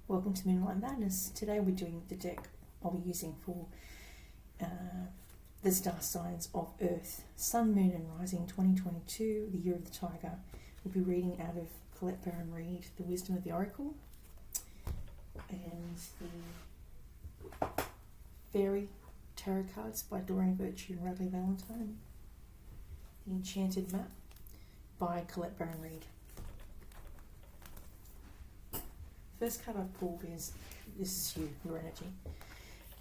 Welcome to Moonlight Madness. Today we're doing the deck I'll be using for the star signs of Earth, Sun, Moon and Rising 2022, the Year of the Tiger. We'll be reading out of Colette-Baron-Reid, The Wisdom of the Oracle, and the Fairy Tarot Cards by Doreen and Radleigh, Valentine, the Enchanted Map by Colette-Baron-Reid. First card I've pulled is, this is you, your energy,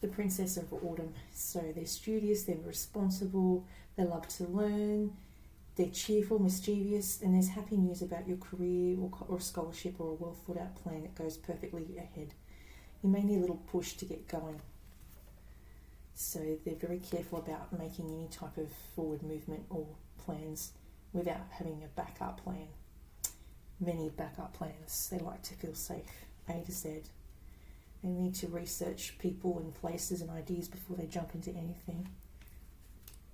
the Princess of Autumn. So they're studious, they're responsible, they love to learn, they're cheerful, mischievous, and there's happy news about your career or scholarship or a well thought out plan that goes perfectly ahead. You may need a little push to get going. So they're very careful about making any type of forward movement or plans without having a backup plan. Many backup plans. They like to feel safe, A to Z. They need to research people and places and ideas before they jump into anything.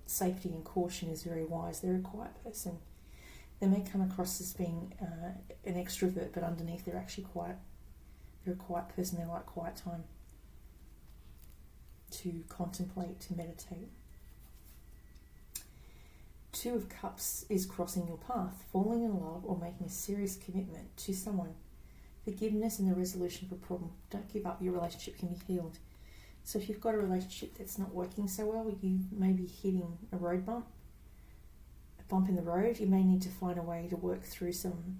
Safety and caution is very wise. They're a quiet person. They may come across as being an extrovert, but underneath they're actually quiet. They're a quiet person. They like quiet time to contemplate, to meditate. Two of Cups is crossing your path, falling in love or making a serious commitment to someone. Forgiveness and the resolution of a problem. Don't give up, your relationship can be healed. So if you've got a relationship that's not working so well, you may be hitting a road bump, a bump in the road. You may need to find a way to work through some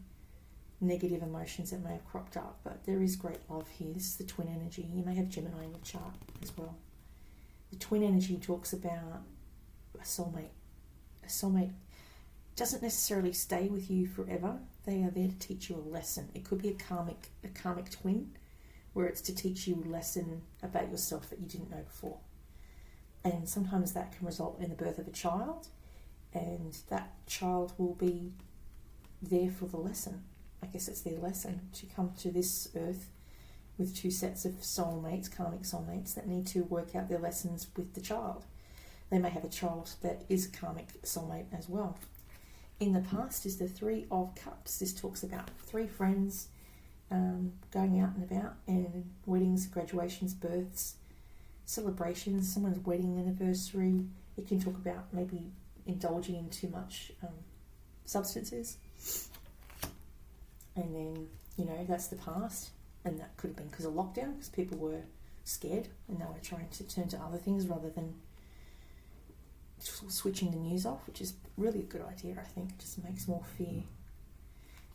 negative emotions that may have cropped up, but there is great love here. This is the twin energy. You may have Gemini in your chart as well. The twin energy talks about a soulmate. A soulmate doesn't necessarily stay with you forever. They are there to teach you a lesson. It could be a karmic twin, where it's to teach you a lesson about yourself that you didn't know before. And sometimes that can result in the birth of a child, and that child will be there for the lesson. I guess it's their lesson to come to this earth with two sets of soulmates, karmic soulmates, that need to work out their lessons with the child. They may have a child that is a karmic soulmate as well. In the past is the Three of Cups. This talks about three friends going out and about, and weddings, graduations, births, celebrations, someone's wedding anniversary. It can talk about maybe indulging in too much substances. And then, that's the past. And that could have been because of lockdown, because people were scared and they were trying to turn to other things rather than switching the news off, which is really a good idea. I think it just makes more fear.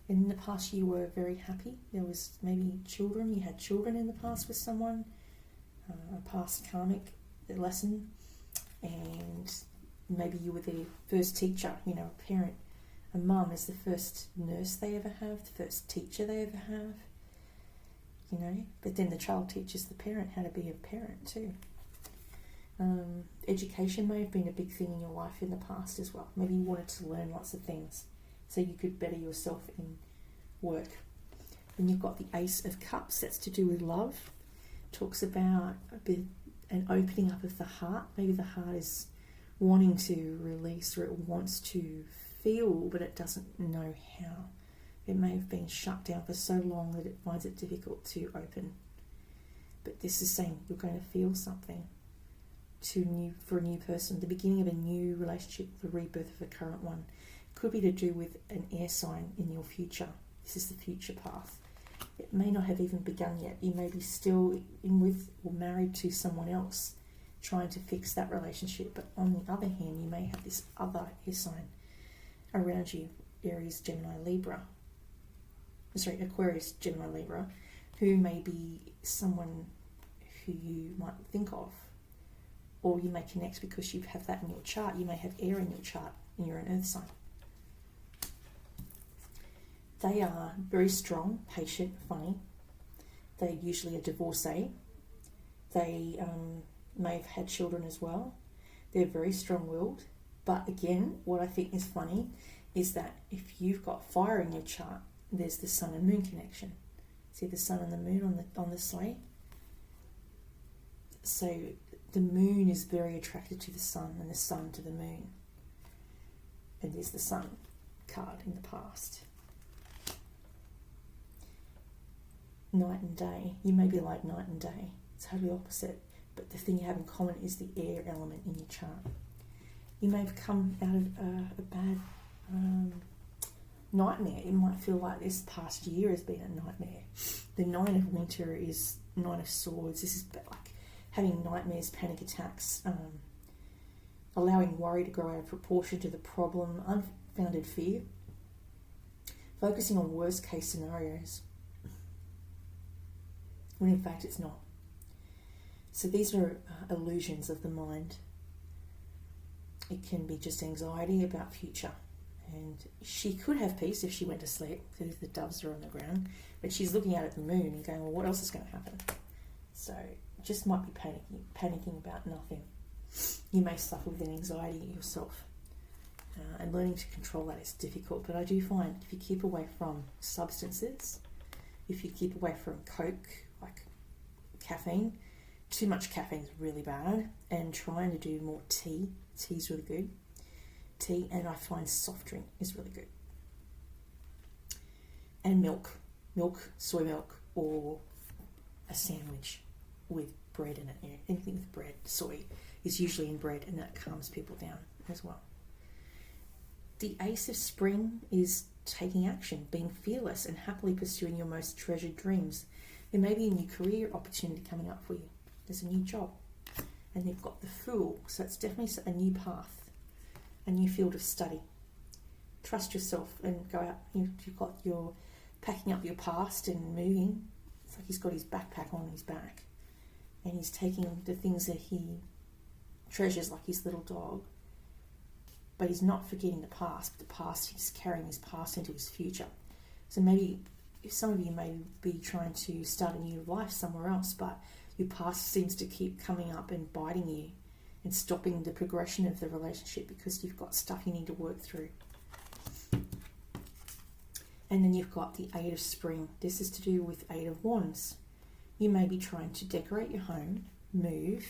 And in the past you were very happy. There was maybe children, you had children in the past with someone, a past karmic lesson, and maybe you were their first teacher, a parent. A mum is the first nurse they ever have, the first teacher they ever have, but then the child teaches the parent how to be a parent too. Education may have been a big thing in your life in the past as well. Maybe you wanted to learn lots of things so you could better yourself in work. Then you've got the Ace of Cups. That's to do with love. Talks about a bit an opening up of the heart. Maybe the heart is wanting to release, or it wants to feel, but it doesn't know how. It may have been shut down for so long that it finds it difficult to open. But this is saying you're going to feel something for a new person, the beginning of a new relationship, the rebirth of a current one. It could be to do with an air sign in your future. This is the future path. It may not have even begun yet. You may be still in with or married to someone else, trying to fix that relationship. But on the other hand, you may have this other air sign around you, Aries, Gemini, Libra. Aquarius, Gemini, Libra, who may be someone who you might think of. Or you may connect because you have that in your chart. You may have air in your chart and you're an earth sign. They are very strong, patient, funny. They're usually a divorcee. They may have had children as well. They're very strong-willed. But again, what I think is funny is that if you've got fire in your chart, there's the sun and moon connection. See the sun and the moon on the sleigh? So the moon is very attracted to the sun and the sun to the moon. And there's the sun card in the past. night and day. You may be like night and day, totally opposite, but the thing you have in common is the air element in your chart. You may have come out of a bad nightmare. It might feel like this past year has been a nightmare. The 9 of Winter is 9 of Swords. This is like having nightmares, panic attacks, allowing worry to grow out of proportion to the problem, unfounded fear, focusing on worst case scenarios, when in fact it's not. So these are illusions of the mind. It can be just anxiety about future. And she could have peace if she went to sleep, because the doves are on the ground, but she's looking out at the moon and going, well, what else is going to happen? So just might be panicking about nothing. You may suffer with an anxiety yourself, and learning to control that is difficult. But I do find if you keep away from substances, if you keep away from Coke, like caffeine, too much caffeine is really bad, and trying to do more tea. Tea's really good. Tea, and I find soft drink is really good. And milk, soy milk, or a sandwich with bread in it. Anything with bread, soy is usually in bread, and that calms people down as well. The Ace of Spring is taking action, being fearless, and happily pursuing your most treasured dreams. There may be a new career opportunity coming up for you. There's a new job. And you've got the Fool, so it's definitely a new path, a new field of study. Trust yourself and go out. You've got your packing up your past and moving. It's like he's got his backpack on his back, and he's taking the things that he treasures, like his little dog, but he's not forgetting the past. The past, he's carrying his past into his future. So maybe some of you may be trying to start a new life somewhere else, but your past seems to keep coming up and biting you and stopping the progression of the relationship because you've got stuff you need to work through. And then you've got the Eight of Spring. This is to do with Eight of Wands. You may be trying to decorate your home, move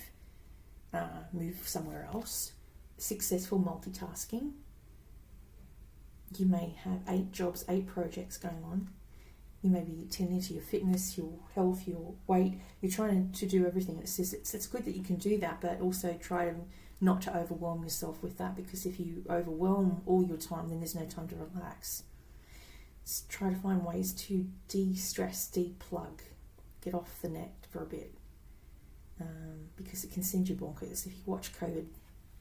somewhere else, successful multitasking. You may have 8 jobs, 8 projects going on. You may be tending to your fitness, your health, your weight. You're trying to do everything. It's good that you can do that, but also try not to overwhelm yourself with that, because if you overwhelm all your time, then there's no time to relax. Just try to find ways to de-stress, de-plug, get off the net for a bit, because it can send you bonkers. If you watch COVID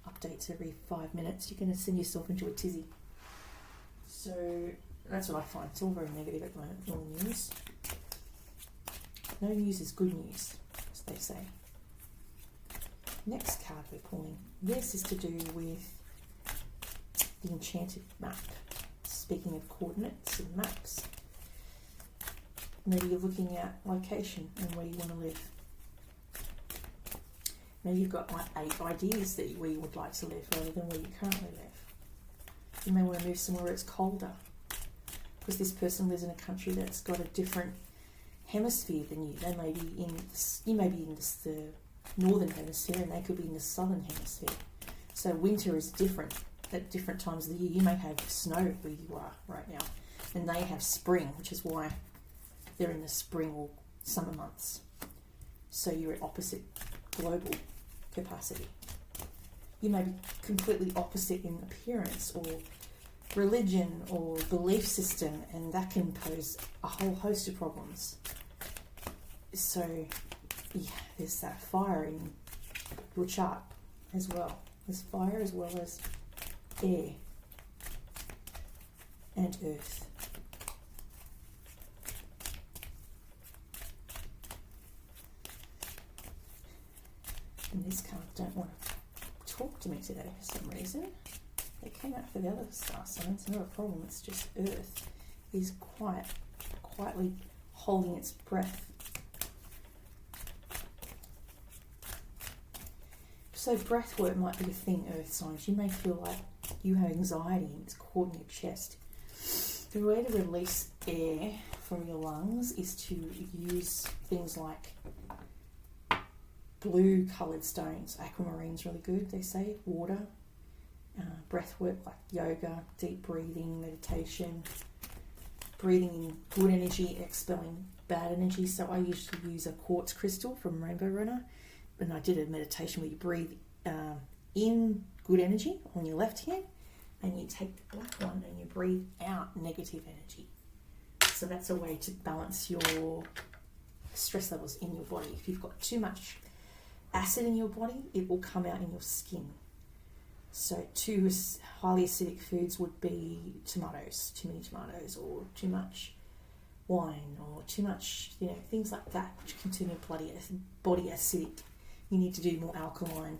updates every 5 minutes, you're going to send yourself into a tizzy. So that's what I find. It's all very negative at the moment, all the news. No news is good news, as they say. Next card we're pulling. This is to do with the Enchanted map. Speaking of coordinates and maps, maybe you're looking at location and where you want to live. Maybe you've got like 8 ideas where you would like to live rather than where you currently live. You may want to move somewhere where it's colder, because this person lives in a country that's got a different hemisphere than you. They may be you may be in the northern hemisphere, and they could be in the southern hemisphere. So winter is different at different times of the year. You may have snow where you are right now, and they have spring, which is why they're in the spring or summer months. So you're at opposite global capacity. You may be completely opposite in appearance or religion or belief system, and that can pose a whole host of problems. So yeah, there's that fire in your chart as well. There's fire as well as air and earth. And these cards don't want to talk to me today for some reason. They came out for the other star signs. It's not a problem. It's just Earth is quietly holding its breath. So breath work might be a thing, Earth signs. You may feel like you have anxiety and it's caught in your chest. The way to release air from your lungs is to use things like blue coloured stones. Aquamarine's really good, they say. Water. Breath work like yoga, deep breathing, meditation, breathing in good energy, expelling bad energy. So I usually use a quartz crystal from Rainbow Runner. And I did a meditation where you breathe in good energy on your left hand, and you take the black one and you breathe out negative energy. So that's a way to balance your stress levels in your body. If you've got too much acid in your body, it will come out in your skin. So two highly acidic foods would be tomatoes, too many tomatoes, or too much wine, or too much, things like that, which can turn your body acidic. You need to do more alkaline,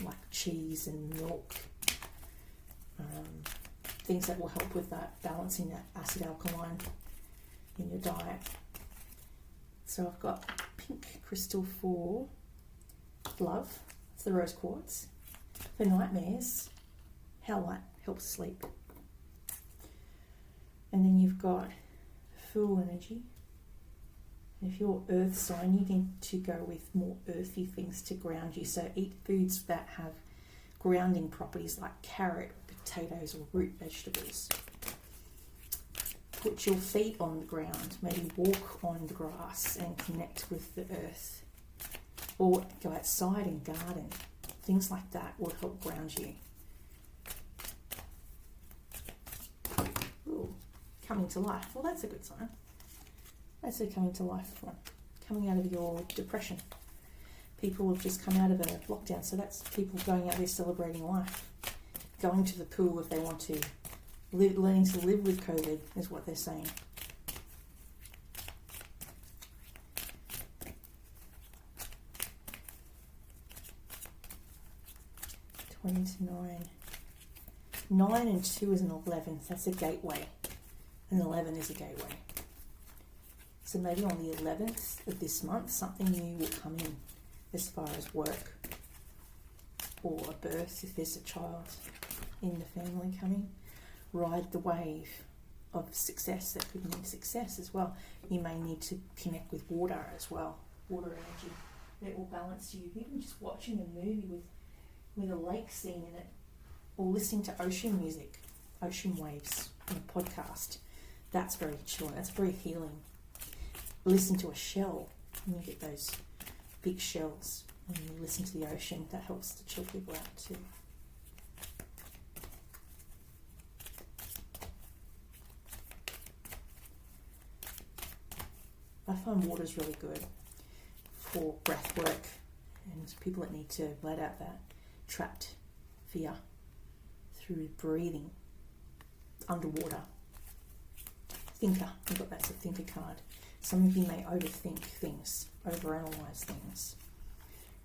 like cheese and milk, things that will help with that, balancing that acid alkaline in your diet. So I've got pink crystal for love, it's the rose quartz. For nightmares, howlite helps sleep. And then you've got Fool energy. And if you're earth sign, you need to go with more earthy things to ground you. So eat foods that have grounding properties like carrot, potatoes, or root vegetables. Put your feet on the ground, maybe walk on the grass and connect with the earth. Or go outside and garden. Things like that will help ground you. Ooh, coming to life. Well, that's a good sign. That's a coming to life one. Coming out of your depression. People have just come out of a lockdown, so that's people going out there celebrating life. Going to the pool if they want to. Learning to live with COVID is what they're saying. To 9. 9 and 2 is an 11. That's a gateway. An 11 is a gateway. So maybe on the 11th of this month, something new will come in as far as work or a birth, if there's a child in the family coming. Ride the wave of success. That could mean success as well. You may need to connect with water as well. Water energy. That will balance you. Even just watching a movie with a lake scene in it, or listening to ocean music, ocean waves on a podcast. That's very chill. That's very healing. Listen to a shell, and you get those big shells, and you listen to the ocean. That helps to chill people out too. I find water's really good for breath work and people that need to let out that trapped fear through breathing underwater. Thinker, I've got that's a thinker card. Some of you may overthink things, overanalyze things.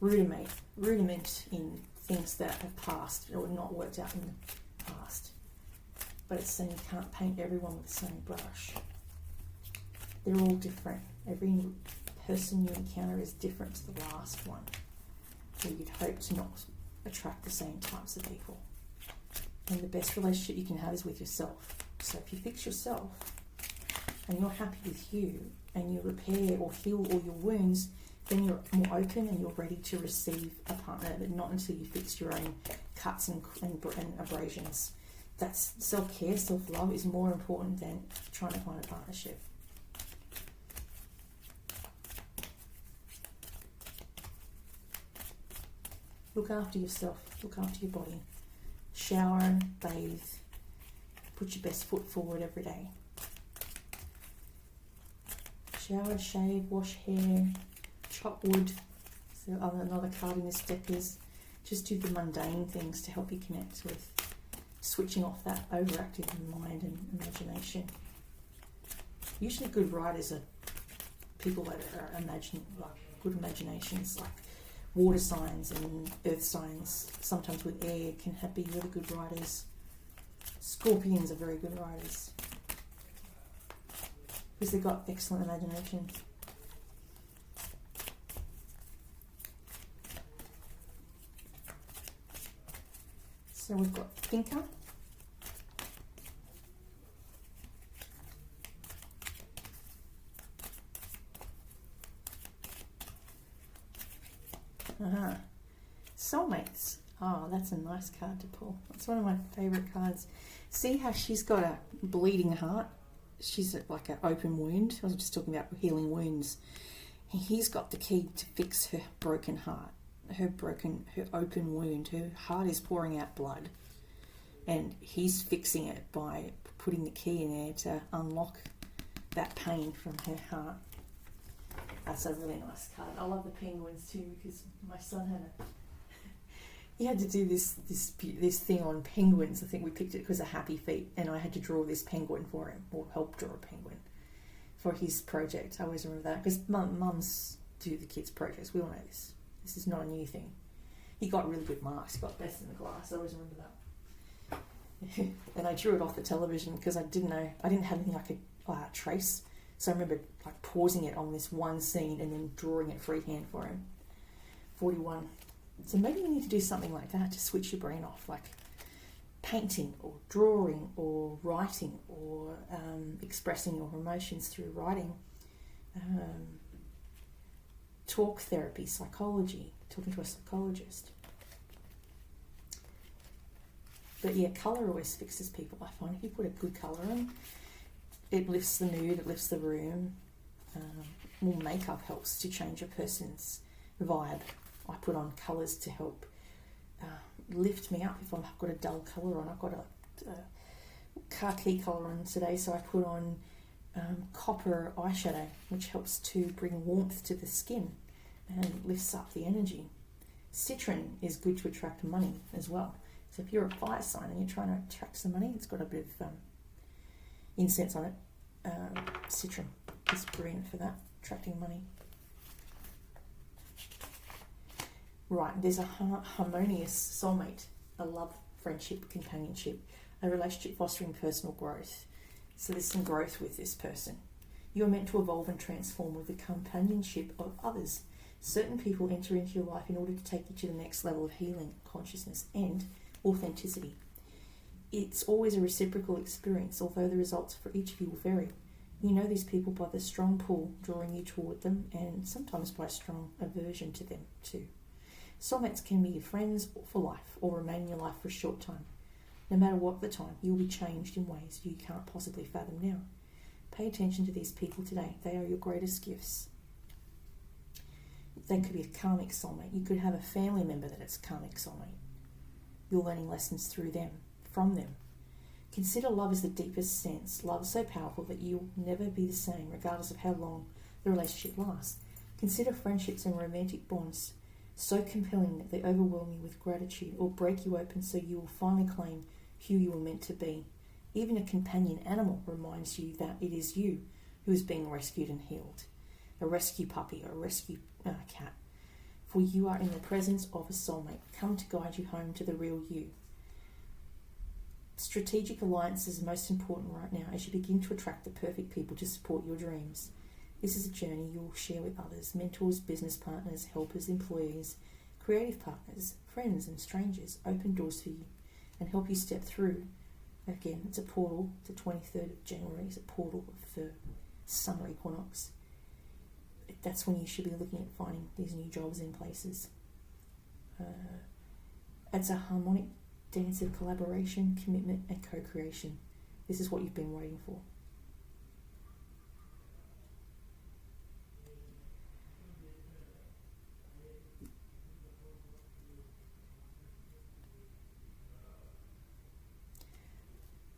Rudiment in things that have passed or not worked out in the past. But it's saying you can't paint everyone with the same brush. They're all different. Every person you encounter is different to the last one. So you'd hope to not attract the same types of people. And the best relationship you can have is with yourself. So if you fix yourself and you're happy with you and you repair or heal all your wounds, then you're more open and you're ready to receive a partner, but not until you fix your own cuts and abrasions. That's self-care, self-love is more important than trying to find a partnership. Look after yourself, look after your body. Shower, bathe, put your best foot forward every day. Shower, shave, wash hair, chop wood. So another card in this deck is just do the mundane things to help you connect with switching off that overactive mind and imagination. Usually good writers are people that are good imaginations, like water signs and earth signs, sometimes with air, can be really good writers. Scorpions are very good writers because they've got excellent imagination. So we've got thinker, soulmates. Oh, that's a nice card to pull. It's one of my favourite cards. See how she's got a bleeding heart she's like an open wound. I was just talking about healing wounds. He's got the key to fix her broken heart, her open wound. Her heart is pouring out blood, and he's fixing it by putting the key in there to unlock that pain from her heart. That's a really nice card. I love the penguins too, because my son he had to do this thing on penguins. I think we picked it because of Happy Feet, and I had to draw this penguin for him, or help draw a penguin for his project. I always remember that, because mums do the kids' projects. We all know this. This is not a new thing. He got really good marks. He got best in the class. I always remember that. And I drew it off the television because I didn't have anything I could trace. So I remember like pausing it on this one scene and then drawing it freehand for him. 41. So maybe you need to do something like that to switch your brain off, like painting or drawing or writing or expressing your emotions through writing. Talk therapy, psychology, talking to a psychologist. But yeah, colour always fixes people, I find. If you put a good colour on, it lifts the mood, it lifts the room. Makeup helps to change a person's vibe. I put on colours to help lift me up if I've got a dull colour on. I've got a khaki colour on today, so I put on copper eyeshadow, which helps to bring warmth to the skin and lifts up the energy. Citron is good to attract money as well. So if you're a fire sign and you're trying to attract some money, it's got a bit of incense on it. Citron is brilliant for that, attracting money. Right, there's a harmonious soulmate, a love, friendship, companionship, a relationship fostering personal growth. So there's some growth with this person. You're meant to evolve and transform with the companionship of others. Certain people enter into your life in order to take you to the next level of healing, consciousness, and authenticity. It's always a reciprocal experience, although the results for each of you will vary. You know these people by the strong pull drawing you toward them, and sometimes by strong aversion to them too. Soulmates can be your friends for life or remain in your life for a short time. No matter what the time, you will be changed in ways you can't possibly fathom now. Pay attention to these people today. They are your greatest gifts. They could be a karmic soulmate. You could have a family member that is a karmic soulmate. You're learning lessons through them, from them. Consider love as the deepest sense. Love is so powerful that you'll never be the same, regardless of how long the relationship lasts. Consider friendships and romantic bonds so compelling that they overwhelm you with gratitude or break you open so you will finally claim who you were meant to be. Even a companion animal reminds you that it is you who is being rescued and healed. A rescue puppy or a rescue cat. For you are in the presence of a soulmate, come to guide you home to the real you. Strategic alliances are most important right now as you begin to attract the perfect people to support your dreams. This is a journey you will share with others, mentors, business partners, helpers, employees, creative partners, friends and strangers. Open doors for you and help you step through. Again, it's a portal. The 23rd of January is a portal of the summer equinox. That's when you should be looking at finding these new jobs in places. It's a harmonic dance of collaboration, commitment and co-creation. This is what you've been waiting for.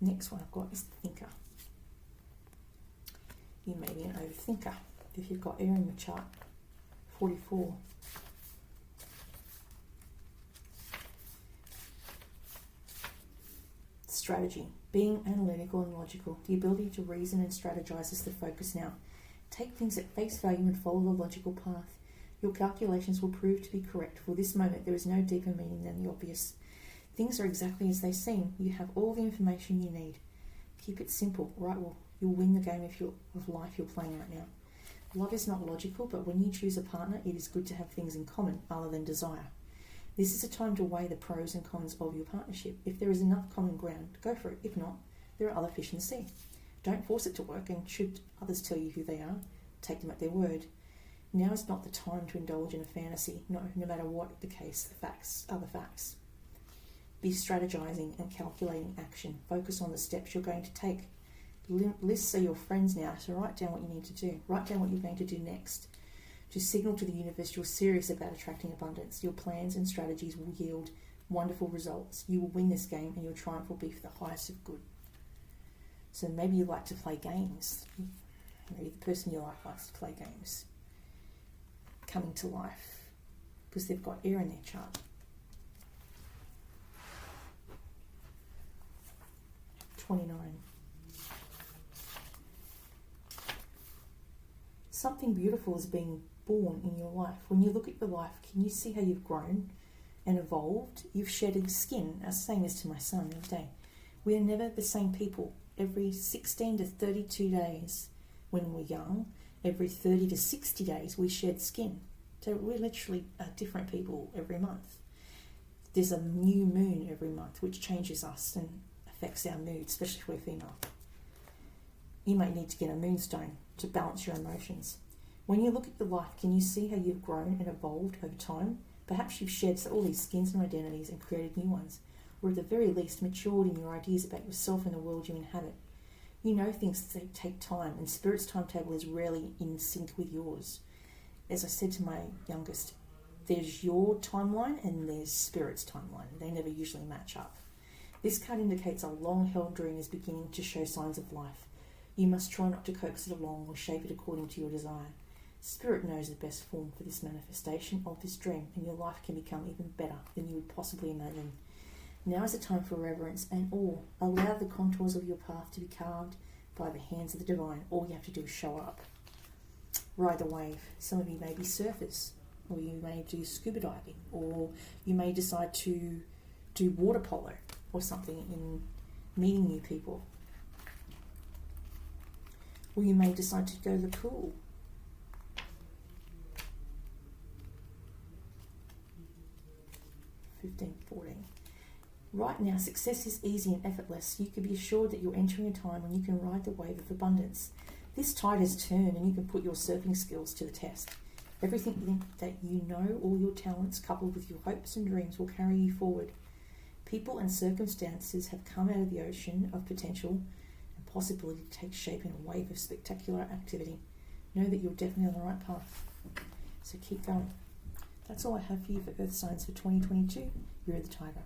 Next one I've got is the thinker. You may be an overthinker if you've got air in your chart. 44. Strategy. Being analytical and logical. The ability to reason and strategize is the focus now. Take things at face value and follow the logical path. Your calculations will prove to be correct. For this moment, there is no deeper meaning than the obvious. Things are exactly as they seem. You have all the information you need. Keep it simple, right? Well, you'll win the game of life you're playing right now. Love is not logical, but when you choose a partner, it is good to have things in common other than desire. This is a time to weigh the pros and cons of your partnership. If there is enough common ground, go for it. If not, there are other fish in the sea. Don't force it to work, and should others tell you who they are, take them at their word. Now is not the time to indulge in a fantasy. No matter what the case, the facts are the facts. Be strategizing and calculating action. Focus on the steps you're going to take. Lists are your friends now, so write down what you need to do. Write down what you're going to do next. To signal to the universe you're serious about attracting abundance. Your plans and strategies will yield wonderful results. You will win this game and your triumph will be for the highest of good. So maybe you like to play games. Maybe the person in your life likes to play games. Coming to life. Because they've got air in their chart. $29. Something beautiful is being born in your life. When you look at your life, can you see how you've grown and evolved? You've shedded skin. I was saying this to my son the other day. We are never the same people. Every 16 to 32 days when we're young, every 30 to 60 days we shed skin. So we're literally different people every month. There's a new moon every month which changes us and affects our mood, especially if we're female. You may need to get a moonstone to balance your emotions. When you look at your life, can you see how you've grown and evolved over time? Perhaps you've shed all these skins and identities and created new ones, or at the very least matured in your ideas about yourself and the world you inhabit. You know things take time, and Spirit's timetable is rarely in sync with yours. As I said to my youngest, there's your timeline and there's Spirit's timeline. They never usually match up. This card indicates a long-held dream is beginning to show signs of life. You must try not to coax it along or shape it according to your desire. Spirit knows the best form for this manifestation of this dream, and your life can become even better than you would possibly imagine. Now is the time for reverence and awe. Allow the contours of your path to be carved by the hands of the divine. All you have to do is show up. Ride the wave. Some of you may be surfers, or you may do scuba diving, or you may decide to do water polo or something in meeting new people. Or you may decide to go to the pool. $15.14. Right now, success is easy and effortless. You can be assured that you're entering a time when you can ride the wave of abundance. This tide has turned and you can put your surfing skills to the test. Everything that you know, all your talents, coupled with your hopes and dreams, will carry you forward. People and circumstances have come out of the ocean of potential and possibility to take shape in a wave of spectacular activity. Know that you're definitely on the right path. So keep going. That's all I have for you for Earth Signs for 2022. You're the Tiger.